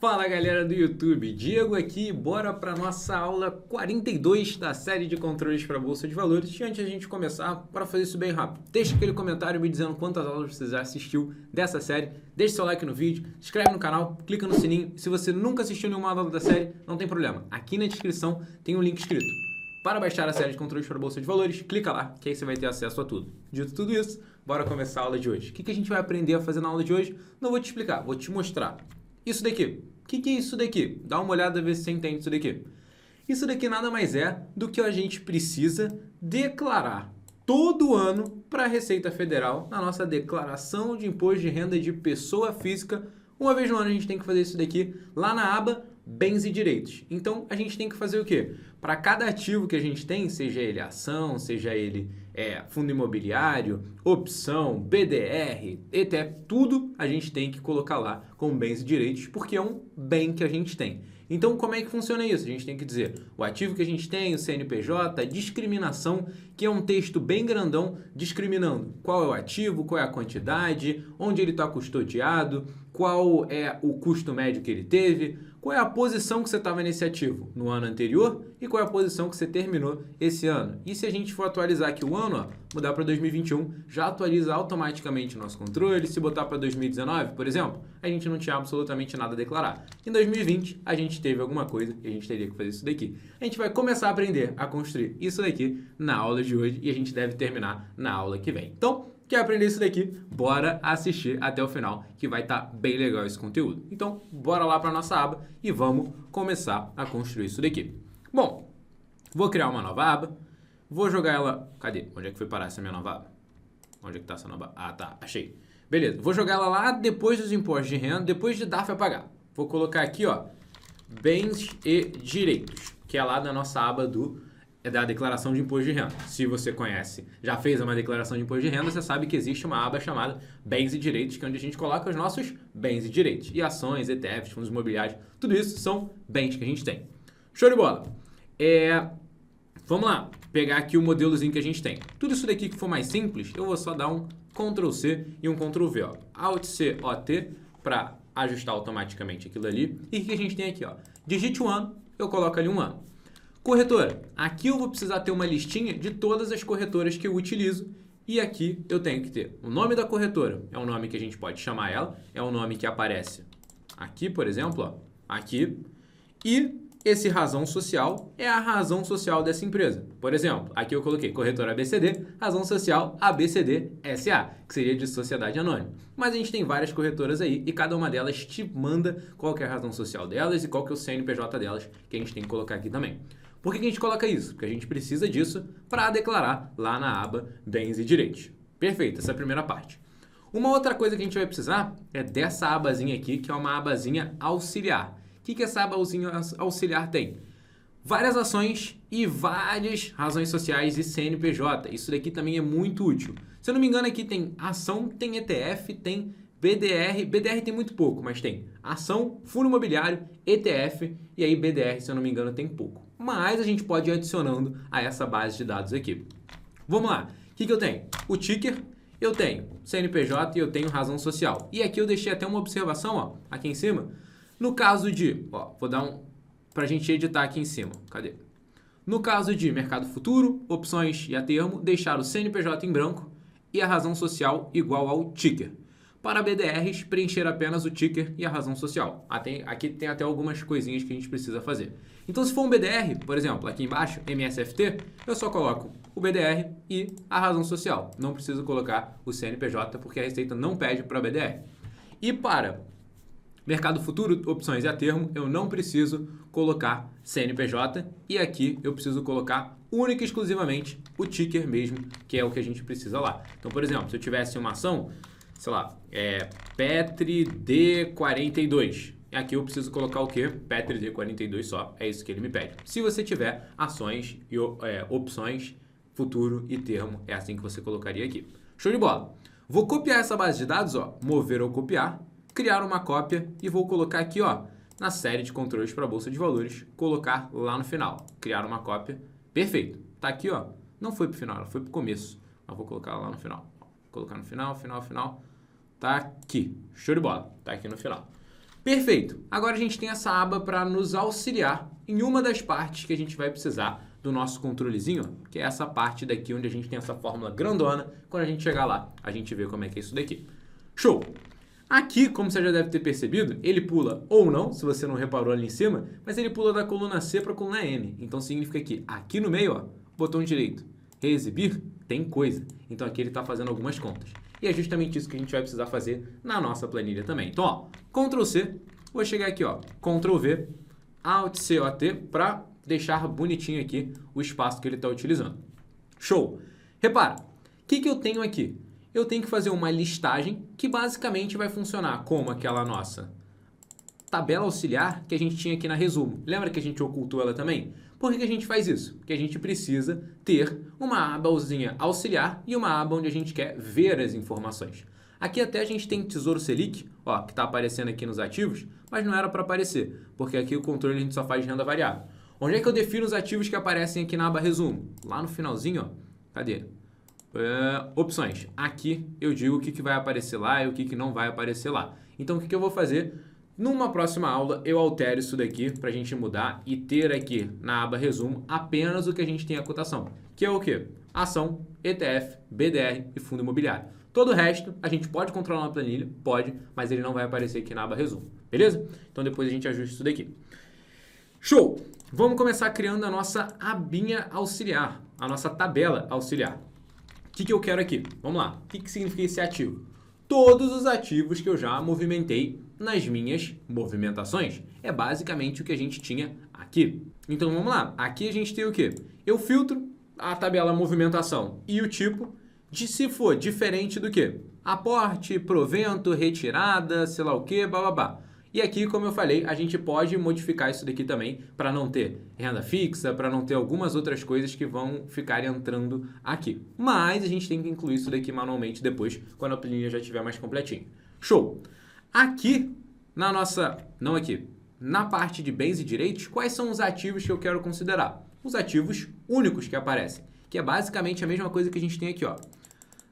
Fala galera do YouTube, Diego aqui, bora para nossa aula 42 da série de controles para Bolsa de Valores. E antes de a gente começar, para fazer isso bem rápido, deixa aquele comentário me dizendo quantas aulas você já assistiu dessa série, deixa seu like no vídeo, se inscreve no canal, clica no sininho. Se você nunca assistiu nenhuma aula da série, não tem problema, aqui na descrição tem um link escrito para baixar a série de controles para Bolsa de Valores, clica lá, que aí você vai ter acesso a tudo. Dito tudo isso, bora começar a aula de hoje. O que a gente vai aprender a fazer na aula de hoje? Não vou te explicar, vou te mostrar. Isso daqui. O que é isso daqui? Dá uma olhada, ver se você entende isso daqui. Isso daqui nada mais é do que a gente precisa declarar todo ano para a Receita Federal na nossa declaração de imposto de renda de pessoa física. Uma vez no ano a gente tem que fazer isso daqui lá na aba Bens e Direitos. Então a gente tem que fazer o quê? Para cada ativo que a gente tem, seja ele ação, seja ele fundo imobiliário, opção, BDR, ETF, tudo a gente tem que colocar lá como bens e direitos, porque é um bem que a gente tem. Então, como é que funciona isso? A gente tem que dizer o ativo que a gente tem, o CNPJ, a discriminação, que é um texto bem grandão, discriminando qual é o ativo, qual é a quantidade, onde ele está custodiado, qual é o custo médio que ele teve, qual é a posição que você estava nesse ativo no ano anterior e qual é a posição que você terminou esse ano. E se a gente for atualizar aqui o ano, mudar para 2021, já atualiza automaticamente o nosso controle. Se botar para 2019, por exemplo, a gente não tinha absolutamente nada a declarar. Em 2020, a gente teve alguma coisa e a gente teria que fazer isso daqui. A gente vai começar a aprender a construir isso daqui na aula de hoje e a gente deve terminar na aula que vem. Então, quer aprender isso daqui? Bora assistir até o final, que vai estar bem legal esse conteúdo. Então, bora lá para nossa aba e vamos começar a construir isso daqui. Bom, vou criar uma nova aba, vou jogar ela... Cadê? Onde é que foi parar essa minha nova aba? Onde é que tá essa nova... Ah, tá, achei. Beleza, vou jogar ela lá depois dos impostos de renda, depois de DARF a pagar. Vou colocar aqui, ó, Bens e Direitos, que é lá da nossa aba da declaração de imposto de renda. Se você conhece, já fez uma declaração de imposto de renda, você sabe que existe uma aba chamada Bens e Direitos, que é onde a gente coloca os nossos bens e direitos. E ações, ETFs, fundos imobiliários, tudo isso são bens que a gente tem. Show de bola! Vamos lá, pegar aqui o modelozinho que a gente tem. Tudo isso daqui que for mais simples, eu vou só dar um Ctrl C e um Ctrl V. Ó. Alt C, OT, para ajustar automaticamente aquilo ali. E o que a gente tem aqui? Ó? Digite um ano, eu coloco ali um ano. Corretora, aqui eu vou precisar ter uma listinha de todas as corretoras que eu utilizo e aqui eu tenho que ter o nome da corretora, é o nome que a gente pode chamar ela, é o nome que aparece aqui, por exemplo, ó, aqui, e esse razão social é a razão social dessa empresa. Por exemplo, aqui eu coloquei corretora ABCD, razão social ABCD SA, que seria de sociedade anônima. Mas a gente tem várias corretoras aí e cada uma delas te manda qual que é a razão social delas e qual que é o CNPJ delas, que a gente tem que colocar aqui também. Por que a gente coloca isso? Porque a gente precisa disso para declarar lá na aba Bens e Direitos. Perfeito, essa é a primeira parte. Uma outra coisa que a gente vai precisar é dessa abazinha aqui, que é uma abazinha auxiliar. O que essa abazinha auxiliar tem? Várias ações e várias razões sociais e CNPJ. Isso daqui também é muito útil. Se eu não me engano, aqui tem ação, tem ETF, tem BDR. BDR tem muito pouco, mas tem ação, fundo imobiliário, ETF e aí BDR, se eu não me engano, tem pouco. Mas a gente pode ir adicionando a essa base de dados aqui. Vamos lá. O que eu tenho? O ticker, eu tenho CNPJ e eu tenho razão social. E aqui eu deixei até uma observação, ó, aqui em cima. No caso de, ó, vou dar pra gente editar aqui em cima. Cadê? No caso de mercado futuro, opções e a termo, deixar o CNPJ em branco e a razão social igual ao ticker. Para BDRs, preencher apenas o ticker e a razão social. Aqui tem até algumas coisinhas que a gente precisa fazer. Então, se for um BDR, por exemplo, aqui embaixo, MSFT, eu só coloco o BDR e a razão social. Não preciso colocar o CNPJ, porque a Receita não pede para BDR. E para mercado futuro, opções e a termo, eu não preciso colocar CNPJ. E aqui eu preciso colocar única e exclusivamente o ticker mesmo, que é o que a gente precisa lá. Então, por exemplo, se eu tivesse uma ação, sei lá, Petri D42. Aqui eu preciso colocar o quê? Petri D42 só, é isso que ele me pede. Se você tiver ações e opções, futuro e termo, é assim que você colocaria aqui. Show de bola! Vou copiar essa base de dados, ó, mover ou copiar, criar uma cópia e vou colocar aqui, ó, na série de controles para Bolsa de Valores, colocar lá no final. Criar uma cópia, perfeito. Tá aqui, ó, não foi pro final, ela foi pro começo. Mas vou colocar lá no final. Vou colocar no final, final. Tá aqui. Show de bola. Tá aqui no final. Perfeito! Agora a gente tem essa aba para nos auxiliar em uma das partes que a gente vai precisar do nosso controlezinho, que é essa parte daqui onde a gente tem essa fórmula grandona. Quando a gente chegar lá, a gente vê como é que é isso daqui. Show! Aqui, como você já deve ter percebido, ele pula ou não, se você não reparou ali em cima, mas ele pula da coluna C para a coluna M. Então significa que aqui no meio, ó, botão direito, reexibir, tem coisa. Então aqui ele está fazendo algumas contas. E é justamente isso que a gente vai precisar fazer na nossa planilha também. Então, ó, Ctrl C, vou chegar aqui, ó, Ctrl V, Alt C, O, T, para deixar bonitinho aqui o espaço que ele está utilizando. Show! Repara, o que eu tenho aqui? Eu tenho que fazer uma listagem que basicamente vai funcionar como aquela nossa tabela auxiliar que a gente tinha aqui na resumo. Lembra que a gente ocultou ela também? Por que a gente faz isso? Porque a gente precisa ter uma abazinha auxiliar e uma aba onde a gente quer ver as informações. Aqui até a gente tem Tesouro Selic, ó, que está aparecendo aqui nos ativos, mas não era para aparecer, porque aqui o controle a gente só faz renda variável. Onde é que eu defino os ativos que aparecem aqui na aba resumo? Lá no finalzinho, ó, cadê? Opções. Aqui eu digo o que vai aparecer lá e o que não vai aparecer lá. Então o que eu vou fazer? Numa próxima aula eu altero isso daqui para a gente mudar e ter aqui na aba resumo apenas o que a gente tem a cotação. Que é o quê? Ação, ETF, BDR e fundo imobiliário. Todo o resto a gente pode controlar na planilha, pode, mas ele não vai aparecer aqui na aba resumo. Beleza? Então depois a gente ajusta isso daqui. Show! Vamos começar criando a nossa abinha auxiliar, a nossa tabela auxiliar. O que eu quero aqui? Vamos lá. O que significa esse ativo? Todos os ativos que eu já movimentei nas minhas movimentações. É basicamente o que a gente tinha aqui. Então vamos lá. Aqui a gente tem o quê? Eu filtro a tabela movimentação e o tipo de se for diferente do quê? Aporte, provento, retirada, sei lá o quê, bababá. E aqui, como eu falei, a gente pode modificar isso daqui também para não ter renda fixa, para não ter algumas outras coisas que vão ficar entrando aqui. Mas a gente tem que incluir isso daqui manualmente depois, quando a planilha já estiver mais completinha. Show! Aqui, na nossa... não aqui. Na parte de bens e direitos, quais são os ativos que eu quero considerar? Os ativos únicos que aparecem, que é basicamente a mesma coisa que a gente tem aqui, ó.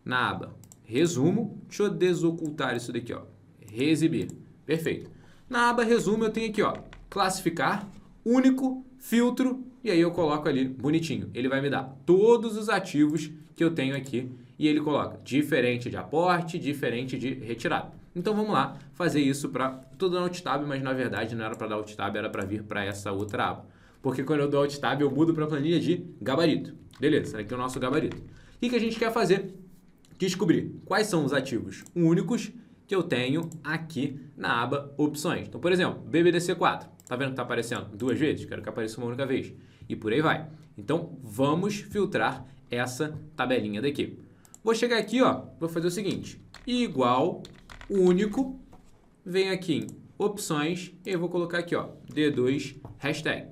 Na aba resumo, deixa eu desocultar isso daqui, ó. Reexibir. Perfeito. Na aba resumo eu tenho aqui, ó, classificar, único, filtro, e aí eu coloco ali bonitinho. Ele vai me dar todos os ativos que eu tenho aqui e ele coloca diferente de aporte, diferente de retirada. Então vamos lá fazer isso para... Estou dando Alt Tab, mas na verdade não era para dar Alt Tab, era para vir para essa outra aba. Porque quando eu dou Alt Tab eu mudo para a planilha de gabarito. Beleza, aqui é o nosso gabarito. O que a gente quer fazer? Descobrir quais são os ativos únicos que eu tenho aqui na aba opções. Então, por exemplo, BBDC4. Tá vendo que está aparecendo 2 vezes? Quero que apareça uma única vez. E por aí vai. Então, vamos filtrar essa tabelinha daqui. Vou chegar aqui, ó, vou fazer o seguinte. Igual, único, vem aqui em opções e eu vou colocar aqui, ó, D2 hashtag.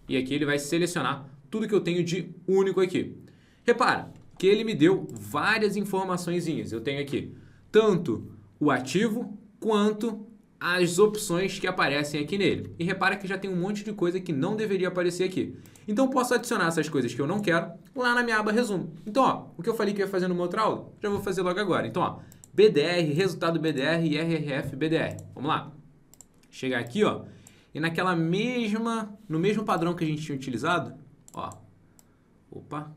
E aqui ele vai selecionar tudo que eu tenho de único aqui. Repara que ele me deu várias informaçõezinhas. Eu tenho aqui tanto o ativo quanto as opções que aparecem aqui nele. E repara que já tem um monte de coisa que não deveria aparecer aqui. Então posso adicionar essas coisas que eu não quero lá na minha aba resumo. Então, ó, o que eu falei que ia fazer numa outra aula, já vou fazer logo agora. Então, ó, BDR, resultado BDR e RRF BDR. Vamos lá. Chegar aqui, ó, e naquela mesma, no mesmo padrão que a gente tinha utilizado, ó, opa,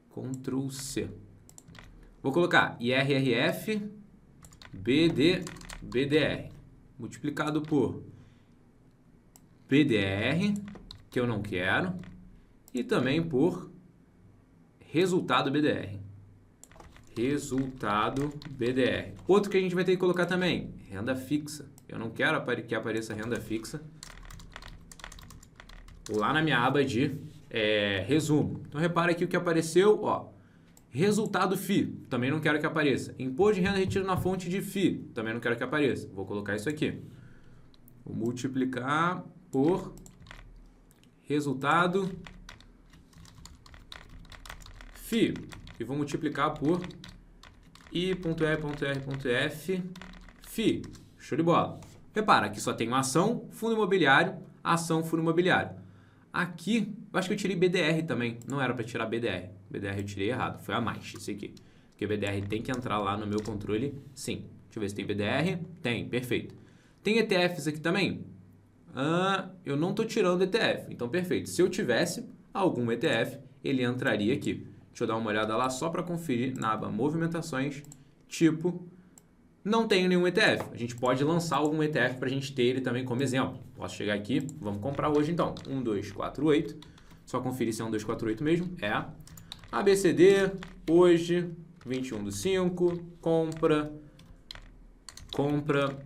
Ctrl C. Vou colocar IRRF BDR multiplicado por BDR, que eu não quero, e também por resultado BDR. Resultado BDR. Outro que a gente vai ter que colocar também, renda fixa. Eu não quero que apareça renda fixa lá na minha aba de resumo. Então repara aqui o que apareceu, ó. Resultado FI, também não quero que apareça. Imposto de renda retido na fonte de FI, também não quero que apareça. Vou colocar isso aqui. Vou multiplicar por resultado FI. E vou multiplicar por I.E.R.F FI. Show de bola. Repara, aqui só tem uma ação, fundo imobiliário, ação, fundo imobiliário. Aqui, eu acho que eu tirei BDR também. Não era para tirar BDR. BDR eu tirei errado. Foi a mais, esse aqui. Porque BDR tem que entrar lá no meu controle, sim. Deixa eu ver se tem BDR. Tem, perfeito. Tem ETFs aqui também? Eu não estou tirando ETF, então perfeito. Se eu tivesse algum ETF, ele entraria aqui. Deixa eu dar uma olhada lá só para conferir na aba movimentações, tipo, não tenho nenhum ETF. A gente pode lançar algum ETF para a gente ter ele também como exemplo. Posso chegar aqui, vamos comprar hoje então, 1248, só conferir se é 1248 mesmo, é. ABCD, hoje, 21/5, compra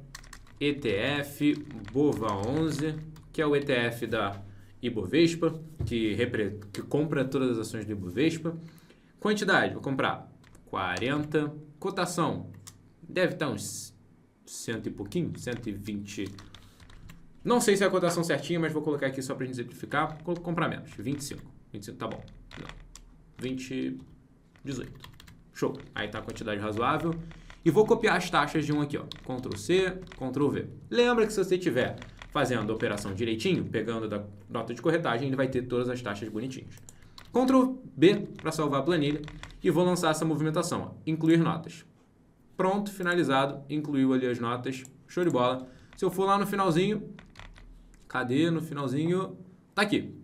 ETF BOVA11, que é o ETF da Ibovespa, que compra todas as ações do Ibovespa. Quantidade, vou comprar 40. Cotação, deve estar uns 100 e pouquinho, 120. Não sei se é a cotação certinha, mas vou colocar aqui só para exemplificar. Vou comprar menos, 25. 25 tá bom. Não. 20, 18. Show. Aí tá a quantidade razoável. E vou copiar as taxas de um aqui, ó. Ctrl C, Ctrl V. Lembra que se você estiver fazendo a operação direitinho, pegando da nota de corretagem, ele vai ter todas as taxas bonitinhas. Ctrl B para salvar a planilha e vou lançar essa movimentação, ó. Incluir notas. Pronto, finalizado, incluiu ali as notas, show de bola. Se eu for lá no finalzinho, cadê no finalzinho? Tá aqui.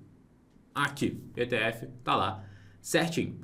Aqui, ETF, tá lá, certinho.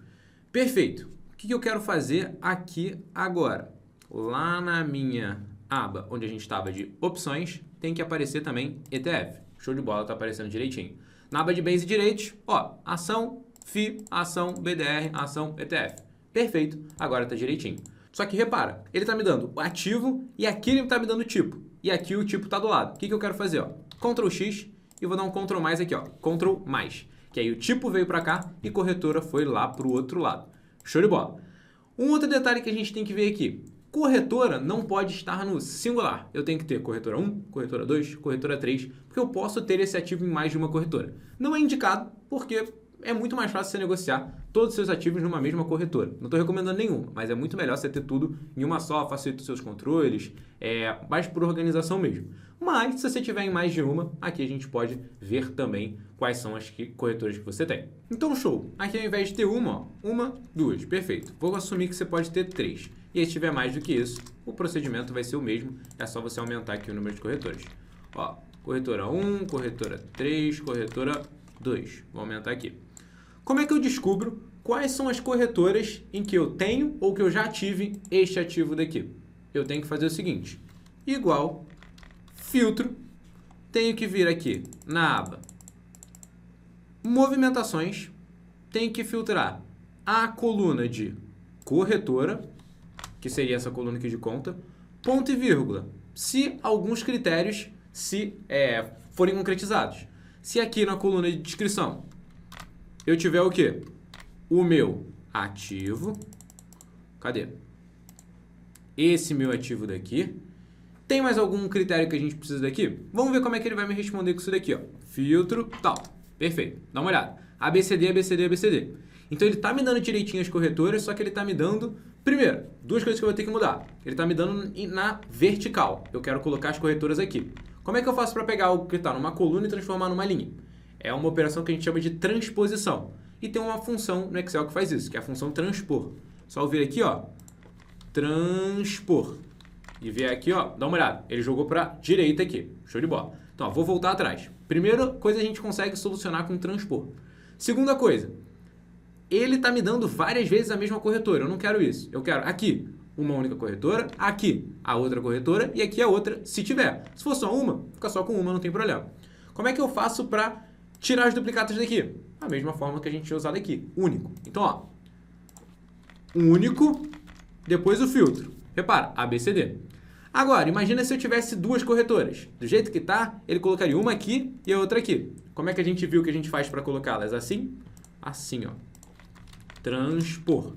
Perfeito. O que eu quero fazer aqui agora? Lá na minha aba, onde a gente estava de opções, tem que aparecer também ETF. Show de bola, tá aparecendo direitinho. Na aba de bens e direitos, ó, ação, FI, ação, BDR, ação, ETF. Perfeito, agora tá direitinho. Só que repara, ele tá me dando o ativo e aqui ele tá me dando o tipo. E aqui o tipo tá do lado. O que eu quero fazer? Ó? Ctrl X e vou dar um Ctrl mais aqui, ó. Ctrl mais. Que aí o tipo veio para cá e corretora foi lá pro outro lado. Show de bola. Um outro detalhe que a gente tem que ver aqui. Corretora não pode estar no singular. Eu tenho que ter corretora 1, corretora 2, corretora 3, porque eu posso ter esse ativo em mais de uma corretora. Não é indicado porque é muito mais fácil você negociar todos os seus ativos numa mesma corretora. Não estou recomendando nenhuma, mas é muito melhor você ter tudo em uma só, facilita os seus controles, mais por organização mesmo. Mas, se você tiver em mais de uma, aqui a gente pode ver também quais são as corretoras que você tem. Então, show! Aqui ao invés de ter uma, duas, perfeito. Vou assumir que você pode ter 3. E aí, se tiver mais do que isso, o procedimento vai ser o mesmo, é só você aumentar aqui o número de corretores. Ó, corretora 1, corretora 3, corretora 2. Vou aumentar aqui. Como é que eu descubro quais são as corretoras em que eu tenho ou que eu já tive este ativo daqui? Eu tenho que fazer o seguinte, igual, filtro, tenho que vir aqui na aba movimentações, tenho que filtrar a coluna de corretora, que seria essa coluna aqui de conta, ponto e vírgula, se alguns critérios forem concretizados. Se aqui na coluna de descrição eu tiver o quê? O meu ativo. Cadê? Esse meu ativo daqui. Tem mais algum critério que a gente precisa daqui? Vamos ver como é que ele vai me responder com isso daqui, ó. Filtro, tal. Perfeito. Dá uma olhada. ABCD, ABCD, ABCD. Então ele tá me dando direitinho as corretoras, só que ele tá me dando... Primeiro, duas coisas que eu vou ter que mudar. Ele tá me dando na vertical. Eu quero colocar as corretoras aqui. Como é que eu faço para pegar algo que está numa coluna e transformar numa linha? É uma operação que a gente chama de transposição. E tem uma função no Excel que faz isso, que é a função transpor. Só eu vir aqui, ó, transpor. E ver aqui, ó, dá uma olhada. Ele jogou para direita aqui. Show de bola. Então, ó, vou voltar atrás. Primeira coisa a gente consegue solucionar com transpor. Segunda coisa, ele está me dando várias vezes a mesma corretora. Eu não quero isso. Eu quero aqui uma única corretora, aqui a outra corretora e aqui a outra, se tiver. Se for só uma, fica só com uma, não tem problema. Como é que eu faço para tirar as duplicatas daqui? A mesma forma que a gente tinha usado aqui, único. Então, ó, único, depois o filtro. Repara, ABCD. Agora, imagina se eu tivesse duas corretoras. Do jeito que tá, ele colocaria uma aqui e a outra aqui. Como é que a gente viu que a gente faz para colocá-las? Assim? Assim, ó. Transpor.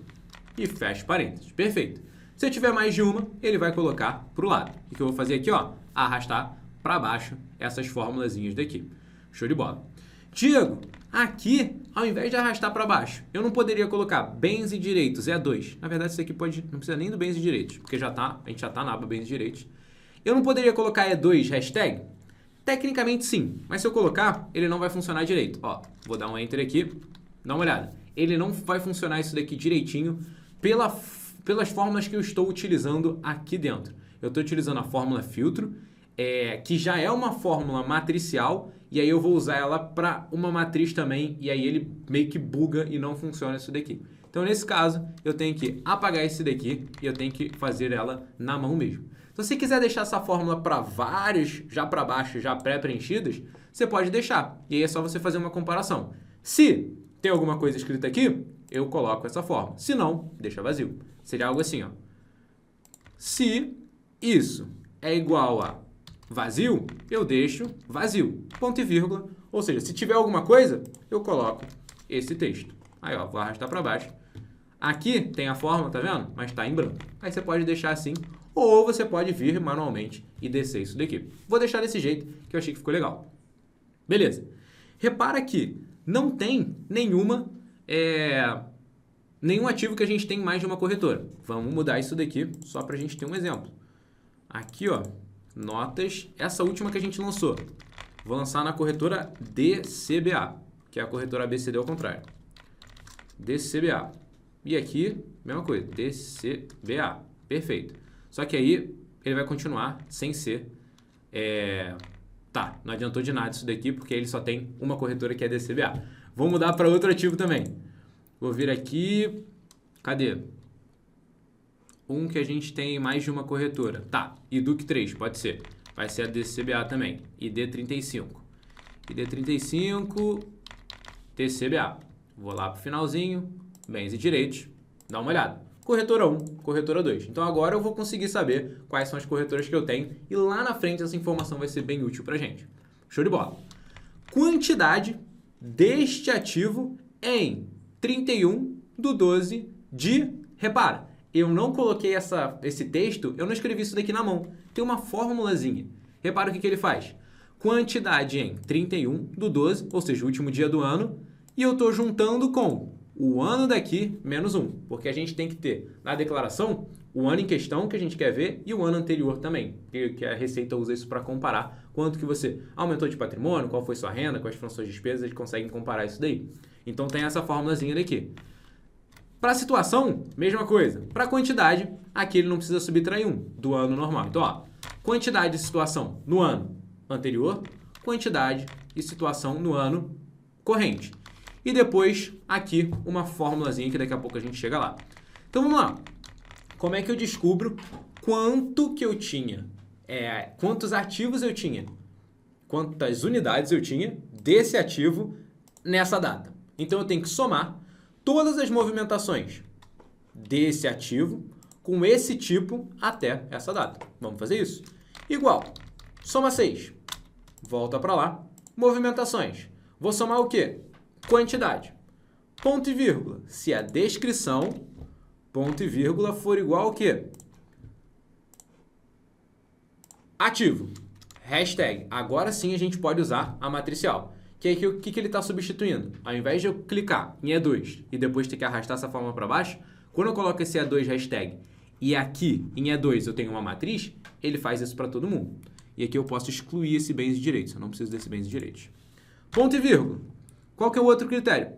E fecha parênteses. Perfeito. Se eu tiver mais de uma, ele vai colocar para o lado. E o que eu vou fazer aqui, ó, arrastar para baixo essas formulazinhas daqui. Show de bola. Diego, aqui, ao invés de arrastar para baixo, eu não poderia colocar bens e direitos, é 2. Na verdade, isso aqui não precisa nem do bens e direitos, porque a gente já está na aba bens e direitos. Eu não poderia colocar E2 hashtag? Tecnicamente sim, mas se eu colocar, ele não vai funcionar direito. Ó, vou dar um enter aqui, dá uma olhada. Ele não vai funcionar isso daqui direitinho pelas fórmulas que eu estou utilizando aqui dentro. Eu estou utilizando a fórmula filtro, que já é uma fórmula matricial, e aí eu vou usar ela para uma matriz também, e aí ele meio que buga e não funciona isso daqui. Então, nesse caso, eu tenho que apagar esse daqui e eu tenho que fazer ela na mão mesmo. Então, se quiser deixar essa fórmula para vários, já para baixo, já pré-preenchidos, você pode deixar. E aí é só você fazer uma comparação. Se tem alguma coisa escrita aqui, eu coloco essa fórmula. Se não, deixa vazio. Seria algo assim, ó. Se isso é igual a vazio, eu deixo vazio. Ponto e vírgula. Ou seja, se tiver alguma coisa, eu coloco esse texto. Aí, ó, vou arrastar para baixo. Aqui tem a fórmula, tá vendo? Mas está em branco. Aí você pode deixar assim, ou você pode vir manualmente e descer isso daqui. Vou deixar desse jeito, que eu achei que ficou legal. Beleza. Repara que não tem nenhum ativo que a gente tem mais de uma corretora. Vamos mudar isso daqui só para a gente ter um exemplo. Aqui, ó, notas, essa última que a gente lançou. Vou lançar na corretora DCBA, que é a corretora ABCD ao contrário. DCBA. E aqui, mesma coisa, DCBA. Perfeito. Só que aí ele vai continuar sem ser... Tá, não adiantou de nada isso daqui, porque ele só tem uma corretora que é DCBA. Vou mudar para outro ativo também. Vou vir aqui... Cadê? Um que a gente tem mais de uma corretora. Tá, IDUC 3, pode ser. Vai ser a DCBA também. ID35. ID35, DCBA. Vou lá para o finalzinho, bens e direitos, dá uma olhada. Corretora 1, corretora 2. Então agora eu vou conseguir saber quais são as corretoras que eu tenho e lá na frente essa informação vai ser bem útil para a gente. Show de bola. Quantidade deste ativo em 31/12 de... Repara, eu não coloquei esse texto, eu não escrevi isso daqui na mão. Tem uma formulazinha. Repara o que ele faz. Quantidade em 31/12, ou seja, o último dia do ano, e eu estou juntando com o ano daqui menos 1, porque a gente tem que ter na declaração o ano em questão que a gente quer ver e o ano anterior também, que a Receita usa isso para comparar quanto que você aumentou de patrimônio, qual foi sua renda, quais foram suas despesas, eles conseguem comparar isso daí. Então tem essa formulazinha daqui. Para a situação, mesma coisa. Para a quantidade, aqui ele não precisa subtrair 1 do ano normal. Então, ó, quantidade e situação no ano anterior, quantidade e situação no ano corrente. E depois, aqui, uma formulazinha que daqui a pouco a gente chega lá. Então, vamos lá. Como é que eu descubro quanto que eu tinha? Quantos ativos eu tinha? Quantas unidades eu tinha desse ativo nessa data? Então, eu tenho que somar todas as movimentações desse ativo com esse tipo até essa data. Vamos fazer isso? Igual. Soma 6. Volta para lá. Movimentações. Vou somar o quê? Quantidade. Ponto e vírgula. Se a descrição, ponto e vírgula, for igual ao quê? Ativo. Hashtag. Agora sim a gente pode usar a matricial. Que aí o que ele está substituindo? Ao invés de eu clicar em E2 e depois ter que arrastar essa forma para baixo, quando eu coloco esse E2 hashtag e aqui em E2 eu tenho uma matriz, ele faz isso para todo mundo. E aqui eu posso excluir esse bens e direitos. Eu não preciso desse bens e direitos. Ponto e vírgula. Qual que é o outro critério?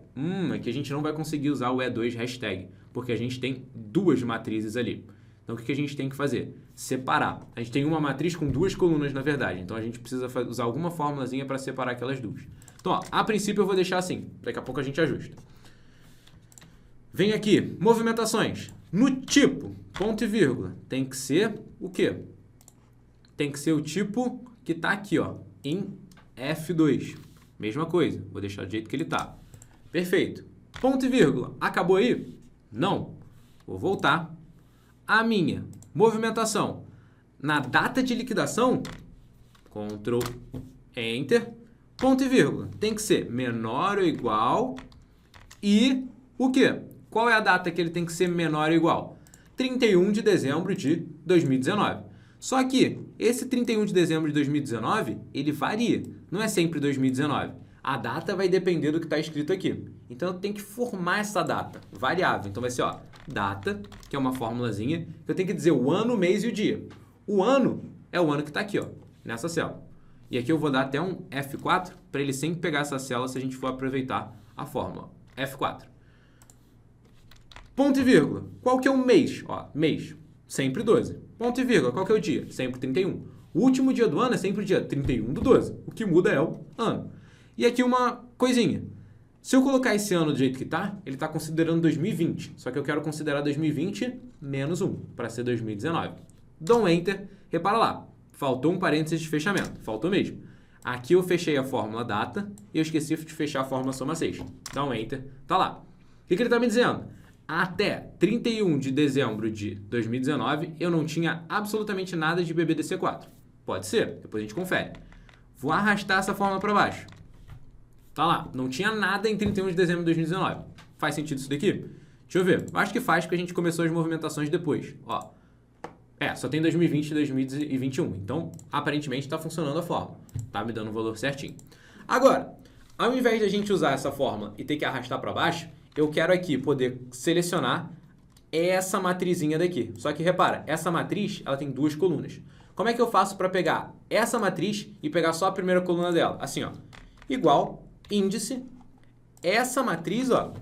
É que a gente não vai conseguir usar o E2 hashtag, porque a gente tem duas matrizes ali. Então, o que a gente tem que fazer? Separar. A gente tem uma matriz com duas colunas, na verdade. Então, a gente precisa usar alguma formulazinha para separar aquelas duas. Então, ó, a princípio eu vou deixar assim. Daqui a pouco a gente ajusta. Vem aqui, movimentações. No tipo, ponto e vírgula, tem que ser o quê? Tem que ser o tipo que está aqui, ó, em F2. Mesma coisa, vou deixar do jeito que ele está. Perfeito. Ponto e vírgula, acabou aí? Não. Vou voltar. A minha movimentação na data de liquidação, Ctrl, Enter, ponto e vírgula, tem que ser menor ou igual e o quê? Qual é a data que ele tem que ser menor ou igual? 31 de dezembro de 2019. Só que esse 31 de dezembro de 2019, ele varia. Não é sempre 2019. A data vai depender do que está escrito aqui. Então, eu tenho que formar essa data variável. Então, vai ser, ó, data, que é uma formulazinha. Eu tenho que dizer o ano, o mês e o dia. O ano é o ano que está aqui, ó, nessa célula. E aqui eu vou dar até um F4 para ele sempre pegar essa célula se a gente for aproveitar a fórmula. F4. Ponto e vírgula. Qual que é o mês? Ó, mês. Sempre 12. Ponto e vírgula. Qual que é o dia? Sempre 31. O último dia do ano é sempre o dia 31/12. O que muda é o ano. E aqui uma coisinha. Se eu colocar esse ano do jeito que está, ele está considerando 2020. Só que eu quero considerar 2020 menos 1, para ser 2019. Dou um Enter. Repara lá, faltou um parênteses de fechamento. Faltou mesmo. Aqui eu fechei a fórmula data e eu esqueci de fechar a fórmula soma 6. Dá um Enter. Tá lá. O que ele está me dizendo? Até 31 de dezembro de 2019, eu não tinha absolutamente nada de BBDC4. Pode ser, depois a gente confere. Vou arrastar essa fórmula para baixo. Tá lá, não tinha nada em 31 de dezembro de 2019. Faz sentido isso daqui? Deixa eu ver. Eu acho que faz porque a gente começou as movimentações depois. Ó. Só tem 2020 e 2021. Então, aparentemente, está funcionando a fórmula. Tá me dando o valor certinho. Agora, ao invés de a gente usar essa fórmula e ter que arrastar para baixo, eu quero aqui poder selecionar essa matrizinha daqui. Só que repara, essa matriz ela tem duas colunas. Como é que eu faço para pegar essa matriz e pegar só a primeira coluna dela? Assim, ó. Igual índice, essa matriz, ó,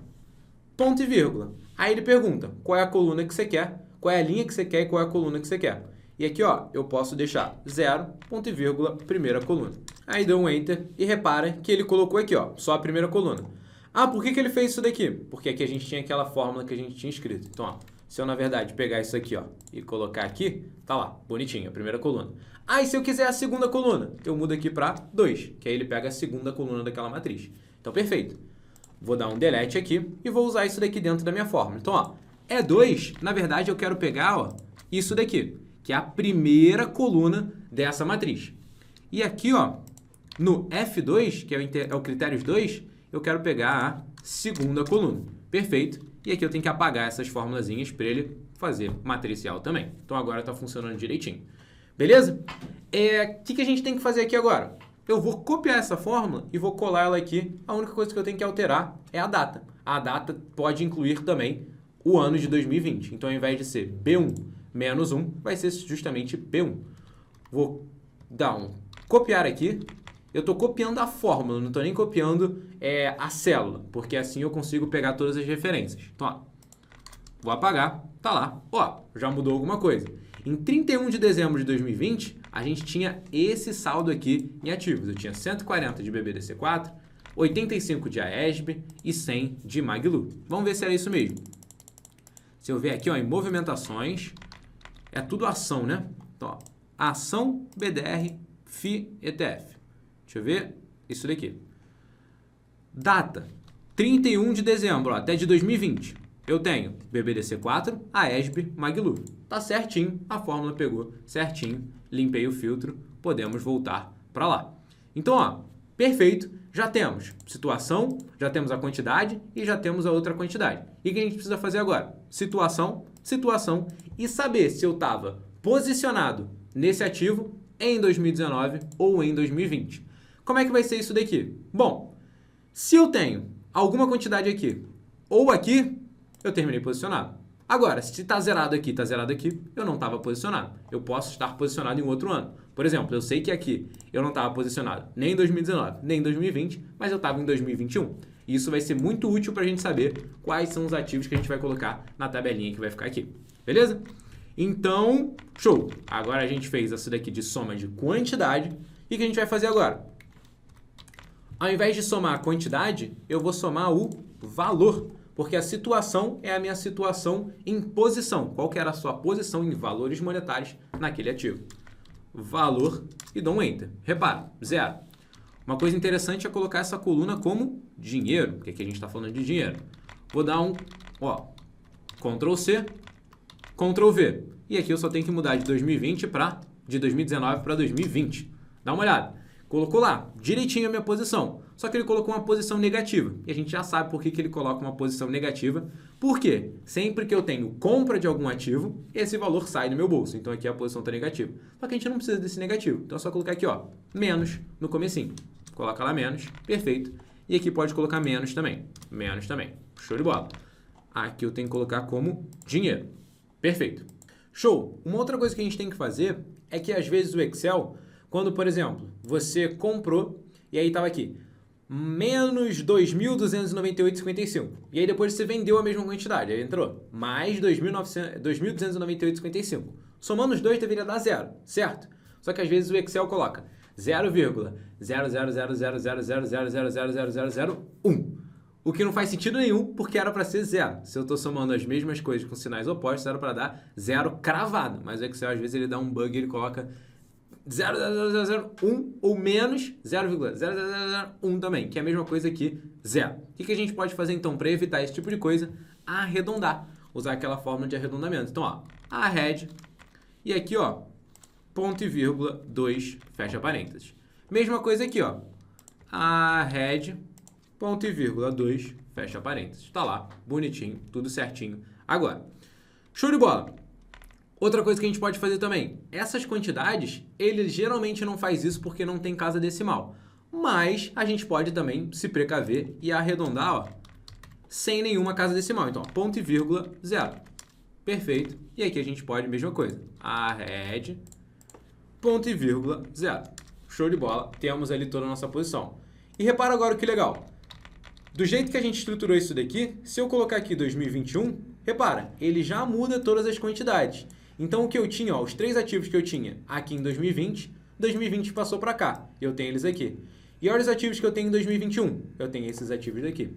ponto e vírgula. Aí ele pergunta qual é a coluna que você quer, qual é a linha que você quer e qual é a coluna que você quer. E aqui, ó, eu posso deixar 0, ponto e vírgula, primeira coluna. Aí dou um Enter e repara que ele colocou aqui, ó, só a primeira coluna. Ah, por que ele fez isso daqui? Porque aqui a gente tinha aquela fórmula que a gente tinha escrito. Então, ó, se eu, na verdade, pegar isso aqui, ó, e colocar aqui, tá lá, bonitinho, a primeira coluna. Ah, e se eu quiser a segunda coluna? Eu mudo aqui para 2, que aí ele pega a segunda coluna daquela matriz. Então, perfeito. Vou dar um delete aqui e vou usar isso daqui dentro da minha fórmula. Então, ó, E2, na verdade, eu quero pegar, ó, isso daqui, que é a primeira coluna dessa matriz. E aqui, ó, no F2, que é o critérios 2, eu quero pegar a segunda coluna. Perfeito. E aqui eu tenho que apagar essas formulazinhas para ele fazer matricial também. Então agora está funcionando direitinho. Beleza? O que a gente tem que fazer aqui agora? Eu vou copiar essa fórmula e vou colar ela aqui. A única coisa que eu tenho que alterar é a data. A data pode incluir também o ano de 2020. Então ao invés de ser B1 menos 1, vai ser justamente P1. Vou dar um copiar aqui. Eu estou copiando a fórmula, não estou nem copiando a célula, porque assim eu consigo pegar todas as referências. Então, ó, vou apagar, tá lá. Ó, já mudou alguma coisa. Em 31 de dezembro de 2020, a gente tinha esse saldo aqui em ativos. Eu tinha 140 de BBDC4, 85 de AESB e 100 de Maglu. Vamos ver se era isso mesmo. Se eu ver aqui, ó, em movimentações, é tudo ação, né? Então, ó, ação, BDR, FI, ETF. Deixa eu ver isso daqui. Data, 31 de dezembro, ó, até de 2020. Eu tenho BBDC4, AESB, Maglu. Tá certinho, a fórmula pegou certinho, limpei o filtro, podemos voltar para lá. Então, ó, perfeito, já temos situação, já temos a quantidade e já temos a outra quantidade. E o que a gente precisa fazer agora? Situação, situação e saber se eu estava posicionado nesse ativo em 2019 ou em 2020. Como é que vai ser isso daqui? Bom, se eu tenho alguma quantidade aqui ou aqui, eu terminei posicionado. Agora, se está zerado aqui, eu não estava posicionado. Eu posso estar posicionado em outro ano. Por exemplo, eu sei que aqui eu não estava posicionado nem em 2019, nem em 2020, mas eu estava em 2021. E isso vai ser muito útil para a gente saber quais são os ativos que a gente vai colocar na tabelinha que vai ficar aqui. Beleza? Então, show! Agora a gente fez isso daqui de soma de quantidade. E o que a gente vai fazer agora? Ao invés de somar a quantidade, eu vou somar o valor. Porque a situação é a minha situação em posição. Qual que era a sua posição em valores monetários naquele ativo? Valor e dou um Enter. Repara, 0. Uma coisa interessante é colocar essa coluna como dinheiro, porque aqui a gente está falando de dinheiro. Vou dar um, ó, Ctrl C, Ctrl V. E aqui eu só tenho que mudar de 2020 de 2019 para 2020. Dá uma olhada. Colocou lá, direitinho a minha posição. Só que ele colocou uma posição negativa. E a gente já sabe por que ele coloca uma posição negativa. Por quê? Sempre que eu tenho compra de algum ativo, esse valor sai do meu bolso. Então aqui a posição está negativa. Só que a gente não precisa desse negativo. Então é só colocar aqui, ó, menos no comecinho. Coloca lá menos, perfeito. E aqui pode colocar menos também. Menos também. Show de bola. Aqui eu tenho que colocar como dinheiro. Perfeito. Show. Uma outra coisa que a gente tem que fazer é que às vezes o Excel, quando, por exemplo, você comprou e aí estava aqui, menos 2.298,55. E aí depois você vendeu a mesma quantidade, aí entrou mais 2.298,55. Somando os dois deveria dar 0, certo? Só que às vezes o Excel coloca 0,0000000000001. O que não faz sentido nenhum, porque era para ser zero. Se eu estou somando as mesmas coisas com sinais opostos, era para dar zero cravado. Mas o Excel, às vezes, ele dá um bug e ele coloca 0,0001 ou menos 0,0001 também, que é a mesma coisa que zero. O que a gente pode fazer, então, para evitar esse tipo de coisa? Arredondar. Usar aquela fórmula de arredondamento. Então, ó, arred, e aqui, ó, ponto e vírgula, 2, fecha parênteses. Mesma coisa aqui, ó, arred, ponto e vírgula, 2, fecha parênteses. Tá lá, bonitinho, tudo certinho. Agora, show de bola. Outra coisa que a gente pode fazer também, essas quantidades, ele geralmente não faz isso porque não tem casa decimal. Mas a gente pode também se precaver e arredondar, ó, sem nenhuma casa decimal. Então, ó, ponto e vírgula, 0. Perfeito. E aqui a gente pode, mesma coisa, arred, ponto e vírgula, 0. Show de bola, temos ali toda a nossa posição. E repara agora que legal. Do jeito que a gente estruturou isso daqui, se eu colocar aqui 2021, repara, ele já muda todas as quantidades. Então, o que eu tinha, ó, os 3 ativos que eu tinha aqui em 2020, 2020 passou para cá, eu tenho eles aqui. E olha os ativos que eu tenho em 2021, eu tenho esses ativos daqui.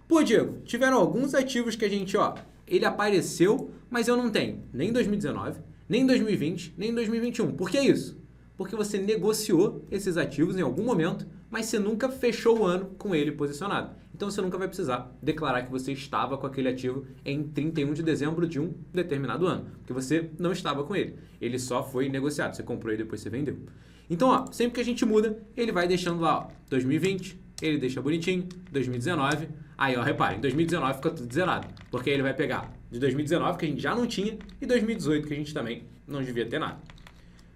Pô, Diego, tiveram alguns ativos que a gente, ó, ele apareceu, mas eu não tenho nem em 2019, nem em 2020, nem em 2021. Por que isso? Porque você negociou esses ativos em algum momento, mas você nunca fechou o ano com ele posicionado. Então, você nunca vai precisar declarar que você estava com aquele ativo em 31 de dezembro de um determinado ano, porque você não estava com ele. Ele só foi negociado, você comprou e depois você vendeu. Então, ó, sempre que a gente muda, ele vai deixando lá, ó, 2020, ele deixa bonitinho, 2019, aí, ó, repare, em 2019 fica tudo zerado, porque ele vai pegar de 2019, que a gente já não tinha, e 2018, que a gente também não devia ter nada.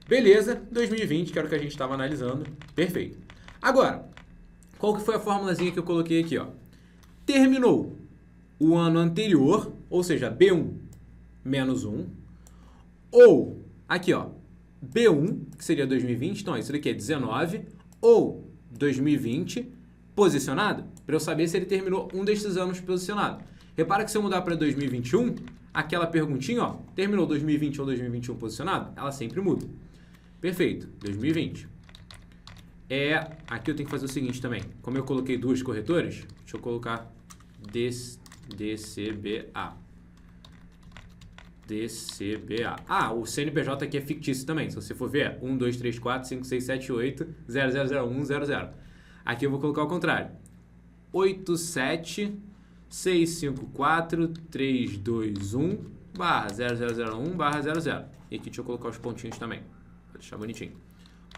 Beleza, 2020, que era o que a gente estava analisando, perfeito. Agora, qual que foi a formulazinha que eu coloquei aqui, ó? Terminou o ano anterior, ou seja, B1 menos 1, ou, aqui, ó, B1, que seria 2020, então isso daqui é 19, ou 2020 posicionado, para eu saber se ele terminou um desses anos posicionado. Repara que se eu mudar para 2021, aquela perguntinha, ó, terminou 2020 ou 2021 posicionado, ela sempre muda. Perfeito, 2020. Aqui eu tenho que fazer o seguinte também. Como eu coloquei duas corretoras, deixa eu colocar DCBA. DCBA. Ah, o CNPJ aqui é fictício também. Se você for ver, 1, 2, 3, 4, 5, 6, 7, 8, 0001, 00. Aqui eu vou colocar o contrário. 87 654 321 barra 0001 barra 00. E aqui deixa eu colocar os pontinhos também. Vou deixar bonitinho.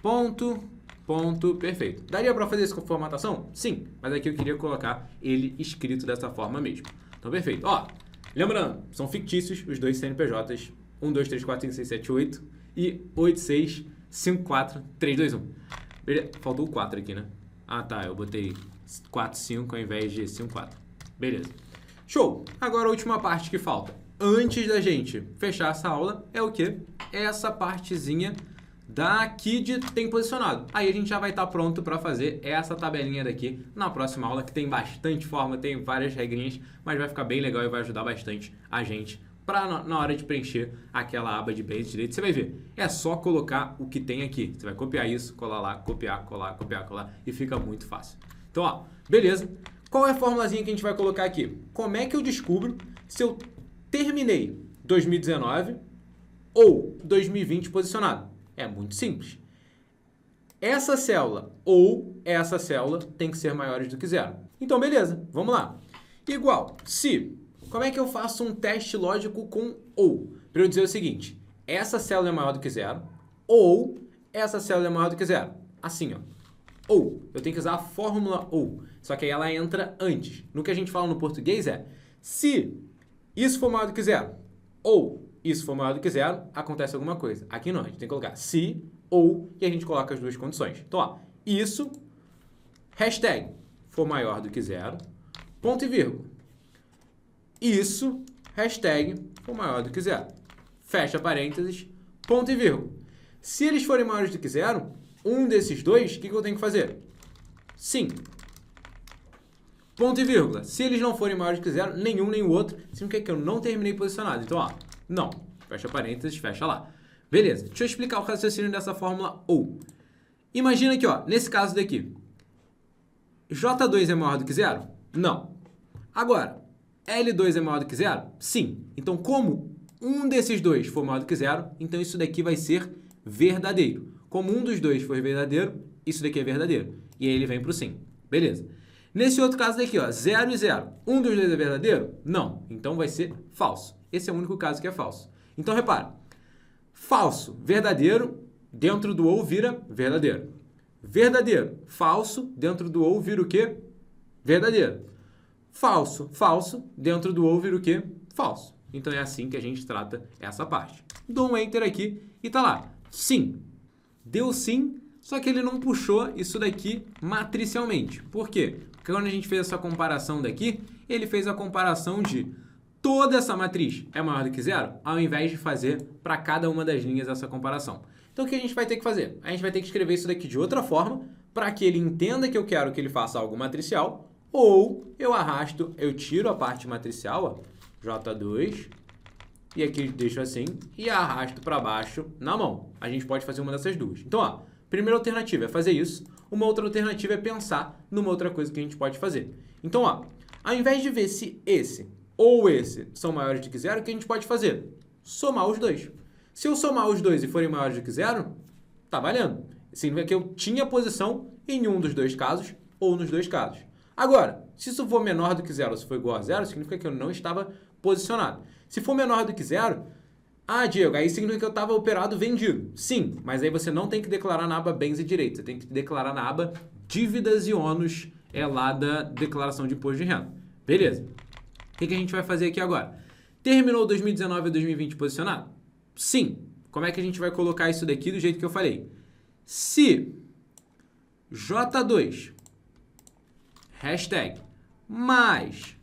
Ponto, perfeito. Daria para fazer isso com formatação? Sim, mas aqui eu queria colocar ele escrito dessa forma mesmo. Então, perfeito. Ó, lembrando, são fictícios os dois CNPJs. 1, 2, 3, 4, 5, 6, 7, 8 e 8, 6, 5, 4, 3, 2, 1. Beleza? Faltou o 4 aqui, né? Ah, tá. Eu botei 4, 5 ao invés de 5, 4. Beleza. Show! Agora a última parte que falta. Antes da gente fechar essa aula, é o quê? É essa partezinha daqui de tem posicionado. Aí a gente já vai estar pronto para fazer essa tabelinha daqui na próxima aula, que tem bastante forma, tem várias regrinhas, mas vai ficar bem legal e vai ajudar bastante a gente para na hora de preencher aquela aba de bens direito. Você vai ver, é só colocar o que tem aqui. Você vai copiar isso, colar lá, copiar, colar, copiar, colar e fica muito fácil. Então, ó, beleza? Qual é a formulazinha que a gente vai colocar aqui? Como é que eu descubro se eu terminei 2019 ou 2020 posicionado? É muito simples. Essa célula ou essa célula tem que ser maiores do que zero. Então, beleza, vamos lá. Igual, se, como é que eu faço um teste lógico com ou? Para eu dizer o seguinte, essa célula é maior do que zero ou essa célula é maior do que zero. Assim, ó. Ou, eu tenho que usar a fórmula ou, só que aí ela entra antes. No que a gente fala no português é, se isso for maior do que zero ou isso for maior do que zero, acontece alguma coisa. Aqui não, a gente tem que colocar se ou e a gente coloca as duas condições. Então, ó, isso, hashtag, for maior do que zero, ponto e vírgula. Isso, hashtag, for maior do que zero. Fecha parênteses, ponto e vírgula. Se eles forem maiores do que zero, um desses dois, o que eu tenho que fazer? Sim. Ponto e vírgula. Se eles não forem maiores do que zero, nenhum nem o outro, significa que eu não terminei posicionado. Então, ó, não. Fecha parênteses, fecha lá. Beleza, deixa eu explicar o raciocínio dessa fórmula ou. Imagina aqui, ó, nesse caso daqui. J2 é maior do que zero? Não. Agora, L2 é maior do que zero? Sim. Então, como um desses dois for maior do que zero, então isso daqui vai ser verdadeiro. Como um dos dois for verdadeiro, isso daqui é verdadeiro. E aí ele vem para o sim. Beleza. Nesse outro caso daqui, ó, 0 e 0. Um dos dois é verdadeiro? Não. Então vai ser falso. Esse é o único caso que é falso. Então, repara. Falso, verdadeiro, dentro do ou vira verdadeiro. Verdadeiro, falso, dentro do ou vira o quê? Verdadeiro. Falso, falso, dentro do ou vira o quê? Falso. Então é assim que a gente trata essa parte. Dou um enter aqui e tá lá. Sim. Deu sim, só que ele não puxou isso daqui matricialmente. Por quê? Porque quando a gente fez essa comparação daqui, ele fez a comparação de toda essa matriz é maior do que zero, ao invés de fazer para cada uma das linhas essa comparação. Então o que a gente vai ter que fazer? A gente vai ter que escrever isso daqui de outra forma para que ele entenda que eu quero que ele faça algo matricial, ou eu arrasto, eu tiro a parte matricial, ó, J2, e aqui deixo assim, e arrasto para baixo na mão. A gente pode fazer uma dessas duas. Então, ó, primeira alternativa é fazer isso, uma outra alternativa é pensar numa outra coisa que a gente pode fazer. Então, ó, ao invés de ver se esse ou esse são maiores do que zero, o que a gente pode fazer? Somar os dois. Se eu somar os dois e forem maiores do que zero, tá valendo. Significa que eu tinha posição em um dos dois casos ou nos dois casos. Agora, se isso for menor do que zero ou se for igual a zero, significa que eu não estava posicionado. Se for menor do que zero, Diego, aí significa que eu estava operado vendido. Sim, mas aí você não tem que declarar na aba bens e direitos. Você tem que declarar na aba dívidas e ônus lá da declaração de imposto de renda. Beleza. O que a gente vai fazer aqui agora? Terminou 2019 e 2020 posicionado? Sim. Como é que a gente vai colocar isso daqui do jeito que eu falei? Se J2 hashtag mais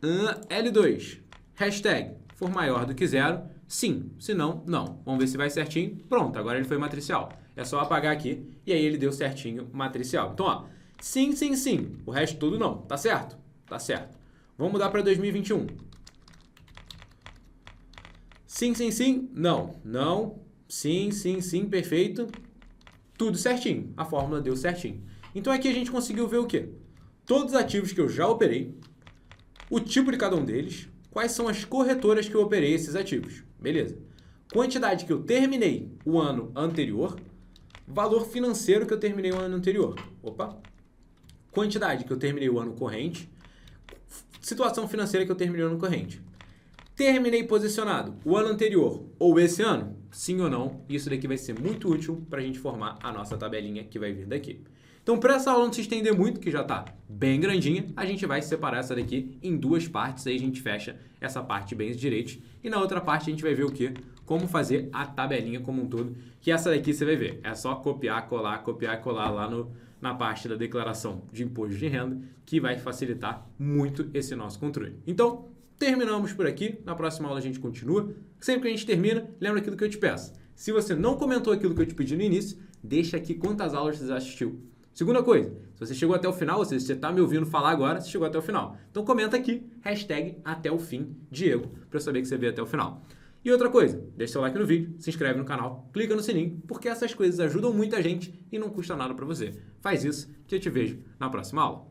L2 hashtag for maior do que zero, sim. Se não, não. Vamos ver se vai certinho. Pronto, agora ele foi matricial. É só apagar aqui e aí ele deu certinho matricial. Então, ó, sim, sim, sim. O resto tudo não. Tá certo? Tá certo. Vamos mudar para 2021. Sim, sim, sim. Não. Não. Sim, sim, sim. Perfeito. Tudo certinho. A fórmula deu certinho. Então aqui a gente conseguiu ver o quê? Todos os ativos que eu já operei, o tipo de cada um deles, quais são as corretoras que eu operei esses ativos. Beleza. Quantidade que eu terminei o ano anterior, valor financeiro que eu terminei o ano anterior. Opa. Quantidade que eu terminei o ano corrente, situação financeira que eu terminei o ano corrente. Terminei posicionado o ano anterior ou esse ano? Sim ou não? Isso daqui vai ser muito útil para a gente formar a nossa tabelinha que vai vir daqui. Então, para essa aula não se estender muito, que já está bem grandinha, a gente vai separar essa daqui em duas partes. Aí a gente fecha essa parte de bens e direitos. E na outra parte a gente vai ver o quê? Como fazer a tabelinha como um todo. Que essa daqui você vai ver. É só copiar, colar lá na parte da declaração de imposto de renda, que vai facilitar muito esse nosso controle. Então, terminamos por aqui. Na próxima aula a gente continua. Sempre que a gente termina, lembra aquilo que eu te peço. Se você não comentou aquilo que eu te pedi no início, deixa aqui quantas aulas você assistiu. Segunda coisa, se você chegou até o final, ou seja, se você está me ouvindo falar agora, você chegou até o final. Então comenta aqui, hashtag até o fim, Diego, para eu saber que você veio até o final. E outra coisa, deixa seu like no vídeo, se inscreve no canal, clica no sininho, porque essas coisas ajudam muita gente e não custa nada para você. Faz isso que eu te vejo na próxima aula.